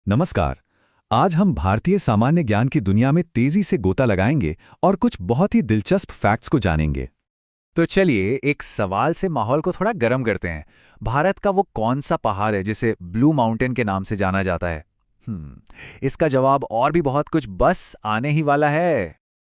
नमस्कार। आज हम भारतीय सामान्य ज्ञान की दुनिया में तेजी से गोता लगाएंगे और कुछ बहुत ही दिलचस्प फैक्ट्स को जानेंगे। तो चलिए एक सवाल से माहौल को थोड़ा गर्म करते हैं। भारत का वो कौन सा पहाड़ है जिसे ब्लू माउंटेन के नाम से जाना जाता है? इसका जवाब और भी बहुत कुछ बस आने ही वाला है।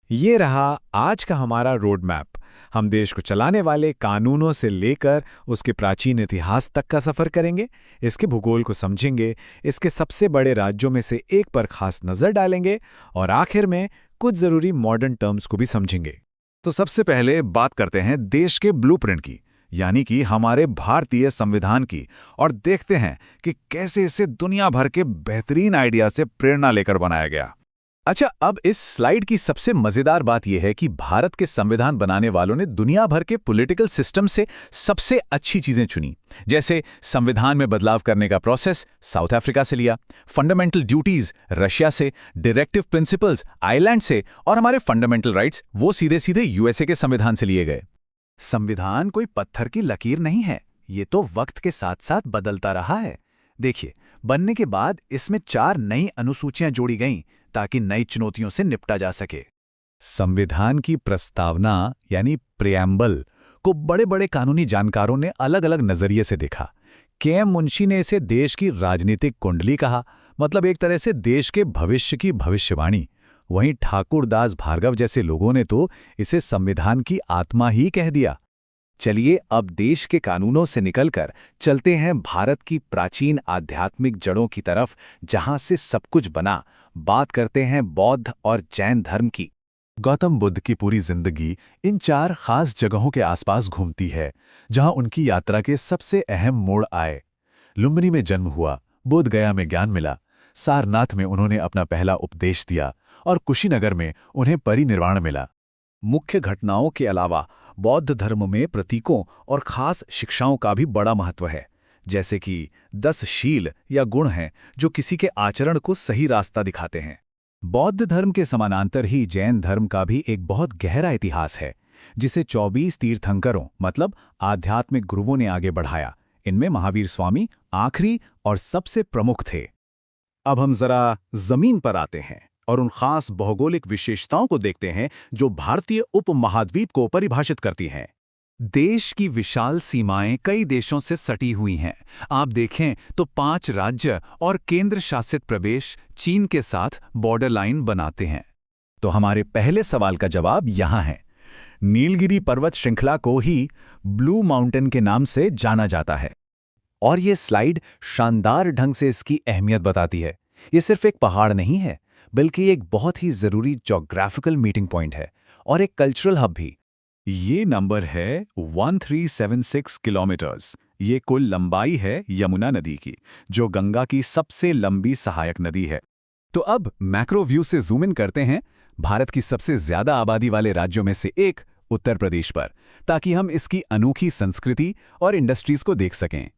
ये रहा आज का हमारा रोड मैप। हम देश को चलाने वाले कानूनों से लेकर उसके प्राचीन इतिहास तक का सफर करेंगे, इसके भूगोल को समझेंगे, इसके सबसे बड़े राज्यों में से एक पर खास नजर डालेंगे और आखिर में कुछ जरूरी मॉडर्न टर्म्स को भी समझेंगे। तो सबसे पहले बात करते हैं देश के ब्लूप्रिंट की, यानी कि हमारे भारतीय संविधान की, और देखते हैं कि कैसे इसे दुनिया भर के बेहतरीन आइडिया से प्रेरणा लेकर बनाया गया। अच्छा, अब इस स्लाइड की सबसे मजेदार बात यह है कि भारत के संविधान बनाने वालों ने दुनिया भर के पॉलिटिकल सिस्टम से सबसे अच्छी चीजें चुनी। जैसे संविधान में बदलाव करने का प्रोसेस साउथ अफ्रीका से लिया, फंडामेंटल ड्यूटीज रशिया से, डायरेक्टिव प्रिंसिपल्स आयरलैंड से, और हमारे फंडामेंटल राइट्स वो सीधे सीधे यूएसए के संविधान से लिए गए। संविधान कोई पत्थर की लकीर नहीं है, ये तो वक्त के साथ साथ बदलता रहा है। देखिए, बनने के बाद इसमें 4 नई अनुसूचियां जोड़ी गईं ताकि नई चुनौतियों से निपटा जा सके। संविधान की प्रस्तावना यानी प्रियम्बल को बड़े बड़े कानूनी जानकारों ने अलग अलग नजरिए से देखा। के.एम. मुंशी ने इसे देश की राजनीतिक कुंडली कहा, मतलब एक तरह से देश के भविष्य की भविष्यवाणी। वहीं ठाकुर दास भार्गव जैसे लोगों ने तो इसे संविधान की आत्मा ही कह दिया। चलिए अब देश के कानूनों से निकलकर चलते हैं भारत की प्राचीन आध्यात्मिक जड़ों की तरफ, जहां से सब कुछ बना। बात करते हैं बौद्ध और जैन धर्म की। गौतम बुद्ध की पूरी जिंदगी इन 4 खास जगहों के आसपास घूमती है, जहां उनकी यात्रा के सबसे अहम मोड़ आए। लुम्बिनी में जन्म हुआ, बोध गया में ज्ञान मिला, सारनाथ में उन्होंने अपना पहला उपदेश दिया और कुशीनगर में उन्हें परिनिर्वाण मिला। मुख्य घटनाओं के अलावा बौद्ध धर्म में प्रतीकों और खास शिक्षाओं का भी बड़ा महत्व है, जैसे कि 10 शील या गुण हैं जो किसी के आचरण को सही रास्ता दिखाते हैं। बौद्ध धर्म के समानांतर ही जैन धर्म का भी एक बहुत गहरा इतिहास है, जिसे 24 तीर्थंकरों मतलब आध्यात्मिक गुरुओं ने आगे बढ़ाया। इनमें महावीर स्वामी आखिरी और सबसे प्रमुख थे। अब हम जरा जमीन पर आते हैं और उन खास भौगोलिक विशेषताओं को देखते हैं जो भारतीय उपमहाद्वीप को परिभाषित करती हैं। देश की विशाल सीमाएं कई देशों से सटी हुई हैं। आप देखें तो 5 राज्य और केंद्र शासित प्रदेश चीन के साथ बॉर्डर लाइन बनाते हैं। तो हमारे पहले सवाल का जवाब यहाँ है। नीलगिरी पर्वत श्रृंखला को ही ब्लू माउंटेन के नाम से जाना जाता है। और ये स्लाइड शानदार ढंग से इसकी अहमियत बताती है। ये सिर्फ एक पहाड़ नहीं है, बल्कि एक बहुत ही जरूरी ज्योग्राफिकल मीटिंग पॉइंट है और एक कल्चरल हब भी। ये नंबर है 1376 किलोमीटर्स। ये कुल लंबाई है यमुना नदी की, जो गंगा की सबसे लंबी सहायक नदी है। तो अब मैक्रो व्यू से जूम इन करते हैं भारत की सबसे ज्यादा आबादी वाले राज्यों में से एक उत्तर प्रदेश पर, ताकि हम इसकी अनोखी संस्कृति और इंडस्ट्रीज को देख सकें।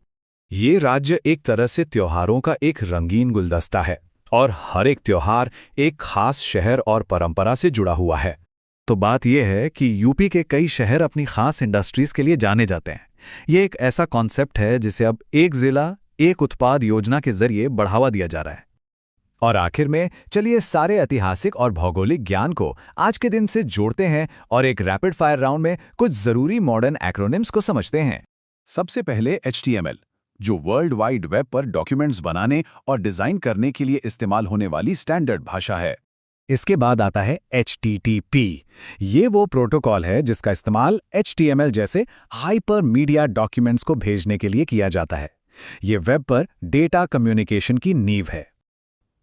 ये राज्य एक तरह से त्योहारों का एक रंगीन गुलदस्ता है और हर एक त्योहार एक खास शहर और परंपरा से जुड़ा हुआ है। तो बात यह है कि यूपी के कई शहर अपनी खास इंडस्ट्रीज के लिए जाने जाते हैं। ये एक ऐसा कॉन्सेप्ट है जिसे अब एक जिला एक उत्पाद योजना के जरिए बढ़ावा दिया जा रहा है। और आखिर में चलिए सारे ऐतिहासिक और भौगोलिक ज्ञान को आज के दिन से जोड़ते हैं और एक रैपिड फायर राउंड में कुछ जरूरी मॉडर्न एक्रोनिम्स को समझते हैं। सबसे पहले HTML, जो वर्ल्ड वाइड वेब पर डॉक्यूमेंट्स बनाने और डिजाइन करने के लिए इस्तेमाल होने वाली स्टैंडर्ड भाषा है। इसके बाद आता है HTTP। ये वो प्रोटोकॉल है जिसका इस्तेमाल HTML जैसे हाइपर मीडिया डॉक्यूमेंट्स को भेजने के लिए किया जाता है। ये वेब पर डेटा कम्युनिकेशन की नींव है।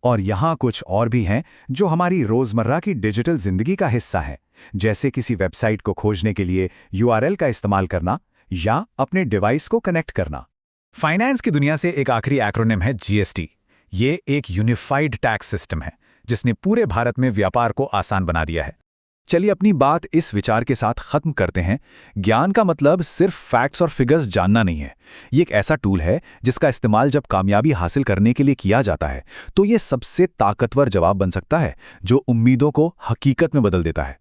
और यहाँ कुछ और भी हैं जो हमारी रोजमर्रा की डिजिटल जिंदगी का हिस्सा है, जैसे किसी वेबसाइट को खोजने के लिए URL का इस्तेमाल करना या अपने डिवाइस को कनेक्ट करना। फाइनेंस की दुनिया से एक आखिरी एक्रोनिम है GST। ये एक यूनिफाइड टैक्स सिस्टम है जिसने पूरे भारत में व्यापार को आसान बना दिया है। चलिए अपनी बात इस विचार के साथ खत्म करते हैं। ज्ञान का मतलब सिर्फ फैक्ट्स और फिगर्स जानना नहीं है। ये एक ऐसा टूल है जिसका इस्तेमाल जब कामयाबी हासिल करने के लिए किया जाता है तो ये सबसे ताकतवर जवाब बन सकता है जो उम्मीदों को हकीकत में बदल देता है।